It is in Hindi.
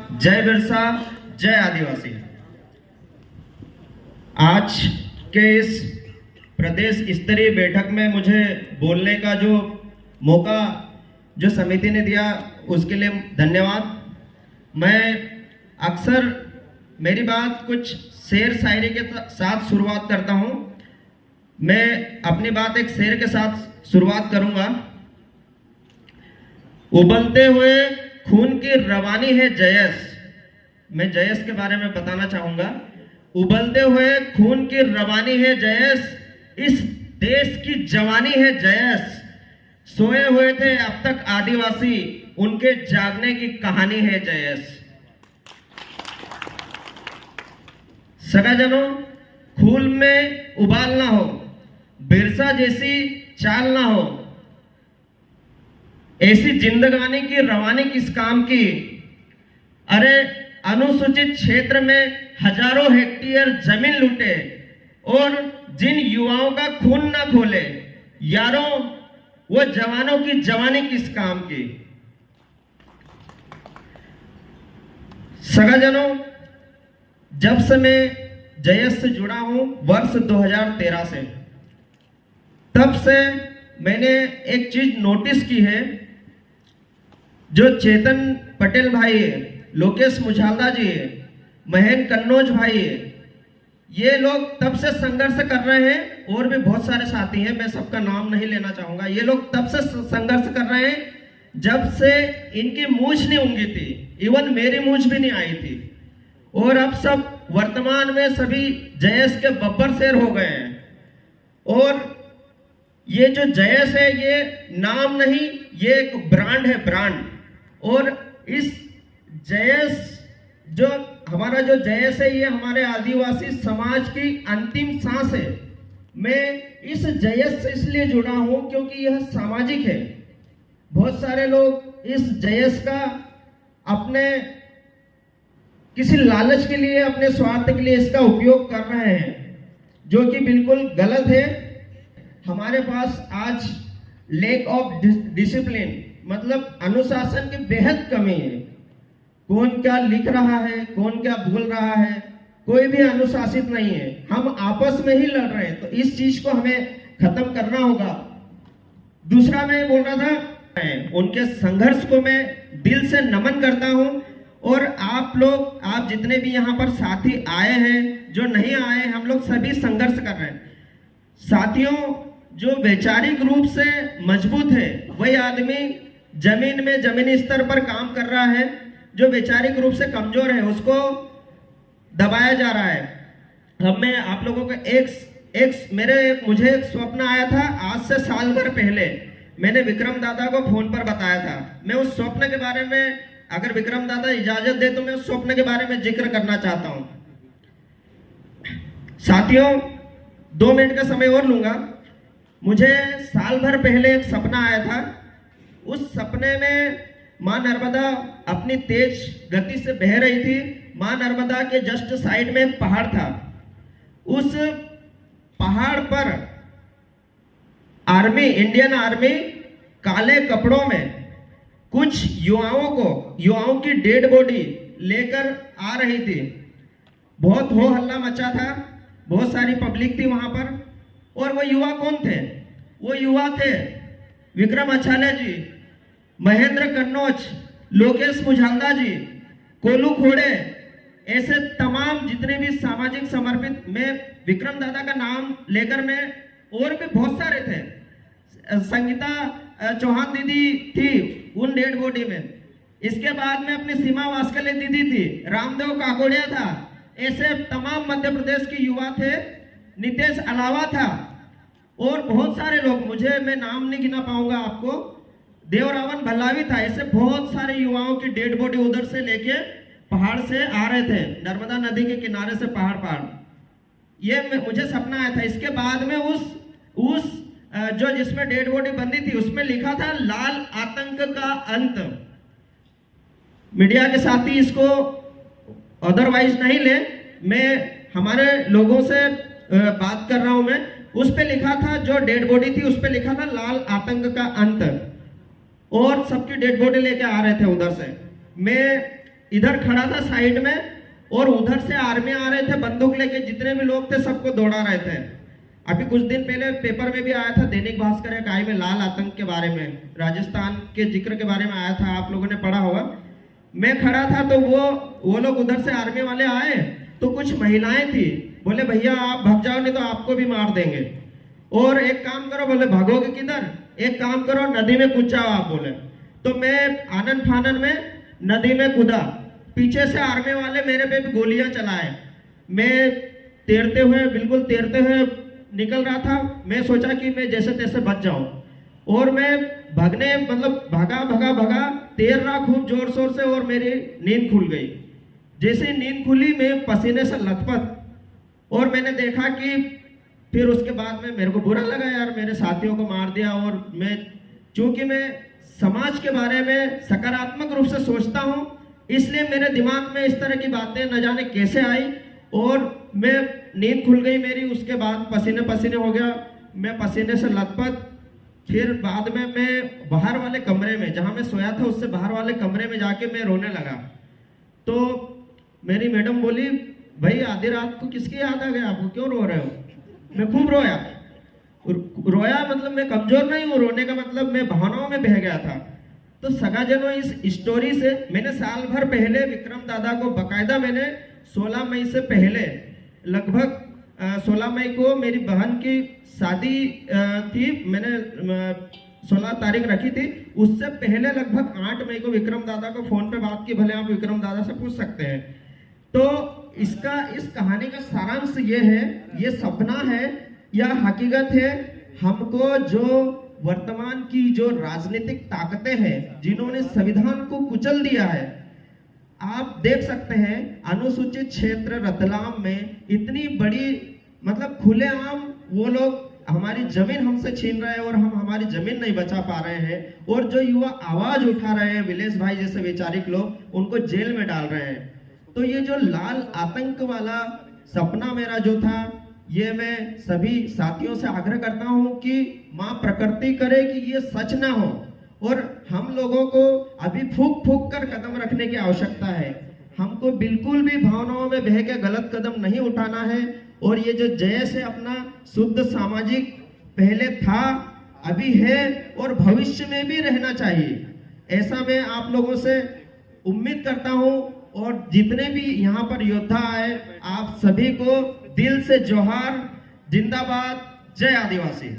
जय बिरसा, जय आदिवासी। आज के इस प्रदेश स्तरीय बैठक में मुझे बोलने का जो मौका जो समिति ने दिया उसके लिए धन्यवाद। मैं अक्सर मेरी बात कुछ शेर शायरी के साथ शुरुआत करता हूँ। मैं अपनी बात एक शेर के साथ शुरुआत करूँगा। उबलते हुए खून की रवानी है जयस। मैं जयस के बारे में बताना चाहूँगा। उबलते हुए खून की रवानी है जयस, इस देश की जवानी है जयस। सोए हुए थे अब तक आदिवासी, उनके जागने की कहानी है जयस। सगाजनों, खून में उबाल ना हो, बिरसा जैसी चाल ना हो, ऐसी जिंदगानी की रवानी किस काम की। अरे अनुसूचित क्षेत्र में हजारों हेक्टेयर जमीन लूटे और जिन युवाओं का खून ना खोले, यारों वो जवानों की जवानी किस काम की। सगाजनों, जब से मैं जयस से जुड़ा हूं वर्ष 2013 से, तब से मैंने एक चीज नोटिस की है। जो चेतन पटेल भाई है, लोकेश मुझाल्दा जी है, महेंद्र कन्नौज भाई है, ये लोग तब से संघर्ष कर रहे हैं। और भी बहुत सारे साथी हैं, मैं सबका नाम नहीं लेना चाहूंगा। ये लोग तब से संघर्ष कर रहे हैं जब से इनकी मूंछ नहीं उंगी थी, इवन मेरी मूंछ भी नहीं आई थी। और अब सब वर्तमान में सभी जयस के बब्बर शेर हो गए हैं। और ये जो जयस है ये नाम नहीं, ये एक ब्रांड है, ब्रांड। और इस जयस जो हमारा जो जयस है, ये हमारे आदिवासी समाज की अंतिम सांस है। मैं इस जयस से इसलिए जुड़ा हूं क्योंकि यह सामाजिक है। बहुत सारे लोग इस जयस का अपने किसी लालच के लिए, अपने स्वार्थ के लिए इसका उपयोग कर रहे हैं, जो कि बिल्कुल गलत है। हमारे पास आज लैक ऑफ डिसिप्लिन, मतलब अनुशासन की बेहद कमी है। कौन क्या लिख रहा है, कौन क्या बोल रहा है, कोई भी अनुशासित नहीं है। हम आपस में ही लड़ रहे हैं, तो इस चीज को हमें खत्म करना होगा। दूसरा मैं बोल रहा था, उनके संघर्ष को मैं दिल से नमन करता हूं। और आप लोग, आप जितने भी यहाँ पर साथी आए हैं, जो नहीं आए, हम लोग सभी संघर्ष कर रहे हैं। साथियों, जो वैचारिक रूप से मजबूत है वही आदमी जमीन में, जमीनी स्तर पर काम कर रहा है। जो वैचारिक रूप से कमजोर है उसको दबाया जा रहा है। अब मैं आप लोगों को मुझे एक स्वप्न आया था आज से साल भर पहले। मैंने विक्रम दादा को फोन पर बताया था। मैं उस स्वप्न के बारे में, अगर विक्रम दादा इजाजत दे तो मैं उस स्वप्न के बारे में जिक्र करना चाहता हूं। साथियों, 2 मिनट का समय और लूंगा। मुझे साल भर पहले एक सपना आया था। उस सपने में मां नर्मदा अपनी तेज गति से बह रही थी। मां नर्मदा के जस्ट साइड में एक पहाड़ था। उस पहाड़ पर आर्मी, इंडियन आर्मी काले कपड़ों में कुछ युवाओं की डेड बॉडी लेकर आ रही थी। बहुत हो हल्ला मचा था, बहुत सारी पब्लिक थी वहां पर। और वो युवा कौन थे? वो युवा थे विक्रम अछाले जी, महेंद्र कन्नौज, लोकेश मुझाल्दा जी, कोलू खोड़े, ऐसे तमाम जितने भी सामाजिक समर्पित, मैं विक्रम दादा का नाम लेकर मैं, और भी बहुत सारे थे। संगीता चौहान दीदी थी उन डेड बॉडी में। इसके बाद में अपनी सीमा वास्कले दीदी थी, रामदेव काकोड़िया था। ऐसे तमाम मध्य प्रदेश के युवा थे। नितेश अलावा था और बहुत सारे लोग, मैं नाम नहीं गिना पाऊंगा आपको। देवरावन भल्लावी था। ऐसे बहुत सारे युवाओं की डेड बॉडी उधर से लेके पहाड़ से आ रहे थे, नर्मदा नदी के किनारे से पहाड़। ये मुझे सपना आया था। इसके बाद में उस जो जिसमें डेड बॉडी बंदी थी उसमें लिखा था लाल आतंक का अंत। मीडिया के साथी इसको अदरवाइज नहीं ले, मैं हमारे लोगों से बात कर रहा हूं। मैं उस पे लिखा था, जो डेड बॉडी थी उस पे लिखा था लाल आतंक का अंत। और सबकी डेड बॉडी लेके आ रहे थे उधर से। मैं इधर खड़ा था साइड में, और उधर से आर्मी आ रहे थे बंदूक लेके, जितने भी लोग थे सबको दौड़ा रहे थे। अभी कुछ दिन पहले पेपर में भी आया था, दैनिक भास्कर या काई में, लाल आतंक के बारे में, राजस्थान के जिक्र के बारे में आया था, आप लोगों ने पढ़ा होगा। मैं खड़ा था तो वो लोग उधर से आर्मी वाले आए, तो कुछ महिलाएं थी, बोले भैया आप भाग जाओ नहीं तो आपको भी मार देंगे, और एक काम करो, बोले भागोगे किधर, एक काम करो नदी में कूद जाओ आप, बोले। तो मैं आनन फानन में नदी में कूदा, पीछे से आर्मी वाले मेरे पे भी गोलियां चलाए। मैं तैरते हुए, बिल्कुल तैरते हुए निकल रहा था। मैं सोचा कि मैं जैसे तैसे बच जाऊं, और मैं भागने मतलब भागा भागा भागा, तैर रहा खूब जोर शोर से, और मेरी नींद खुल गई। जैसे नींद खुली मैं पसीने से लथपथ, और मैंने देखा कि फिर उसके बाद में मेरे को बुरा लगा, यार मेरे साथियों को मार दिया। और मैं, चूंकि मैं समाज के बारे में सकारात्मक रूप से सोचता हूं, इसलिए मेरे दिमाग में इस तरह की बातें न जाने कैसे आई, और मैं नींद खुल गई मेरी। उसके बाद पसीने पसीने हो गया, मैं पसीने से लथपथ। फिर बाद में मैं बाहर वाले कमरे में, जहां मैं सोया था उससे बाहर वाले कमरे में जाके मैं रोने लगा। तो मेरी मैडम बोली, भाई आधी रात को किसकी याद आ गया आपको, क्यों रो रहे हो? मैं खूब रोया। रोया मतलब मैं कमजोर नहीं हूँ, रोने का मतलब मैं भावनाओं में बह गया था। तो सगाजनों, इस स्टोरी से मैंने साल भर पहले विक्रम दादा को बकायदा, मैंने 16 मई से पहले, लगभग 16 मई को मेरी बहन की शादी थी, मैंने 16 तारीख रखी थी, उससे पहले लगभग 8 मई को विक्रम दादा को फोन पे बात की। भले आप विक्रम दादा से पूछ सकते हैं। तो इस कहानी का सारांश ये है, ये सपना है या हकीकत है, हमको जो वर्तमान की जो राजनीतिक ताकतें हैं, जिन्होंने संविधान को कुचल दिया है, आप देख सकते हैं अनुसूचित क्षेत्र रतलाम में इतनी बड़ी, मतलब खुलेआम वो लोग हमारी जमीन हमसे छीन रहे हैं, और हम हमारी जमीन नहीं बचा पा रहे हैं। और जो युवा आवाज उठा रहे हैं, विलेश भाई जैसे वैचारिक लोग, उनको जेल में डाल रहे हैं। तो ये जो लाल आतंक वाला सपना मेरा जो था, ये मैं सभी साथियों से आग्रह करता हूं कि मां प्रकृति करे कि ये सच ना हो, और हम लोगों को अभी फूक फूक कर कदम रखने की आवश्यकता है। हमको बिल्कुल भी भावनाओं में बह के गलत कदम नहीं उठाना है। और ये जो जयस है अपना, शुद्ध सामाजिक पहले था, अभी है, और भविष्य में भी रहना चाहिए, ऐसा मैं आप लोगों से उम्मीद करता हूं। और जितने भी यहाँ पर योद्धा आए, आप सभी को दिल से जोहार, जिंदाबाद, जय आदिवासी।